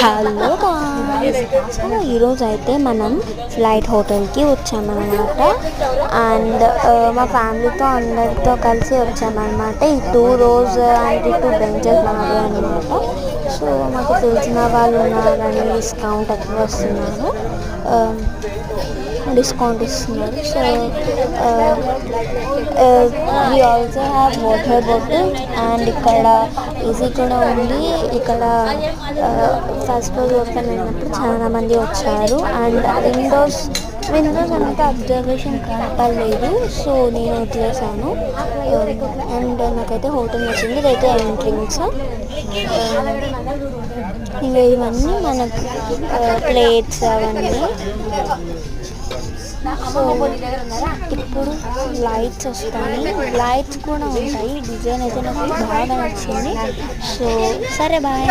Hello so ఈరోజు అయితే మనం ఫ్లైట్ హోటల్కి వచ్చామన్నమాట. అండ్ మా ఫ్యామిలీతో అందరితో కలిసి వచ్చామన్నమాట. ఈ 2 rows అండ్ 2 benches మావి అనమాట. సో మాకు తెలిసిన వాళ్ళు ఉన్నారని డిస్కౌంట్ ఇస్తున్నారు. So we also have water bottles. And ఇక్కడ ఈజీ కూడా ఉంది. ఇక్కడ ఫస్ట్ రోజు ఓపెన్ అయినప్పుడు చాలామంది వచ్చారు. అండ్ విండోస్ అంతా అబ్జర్వేషన్ కనపడలేదు, సో నేను వదిలేసాను. అండ్ నాకైతే హోటల్ వచ్చింది. ఇదైతే ఎంట్రింగ్స్. ఇంకా ఇవన్నీ మనకు ప్లేట్స్ అవన్నీ. సో ఇప్పుడు లైట్స్ వస్తాయి, లైట్స్ కూడా ఉంటాయి. డిజైన్ అయితే నాకు బాగా నచ్చింది. సో సరే, బాయ్.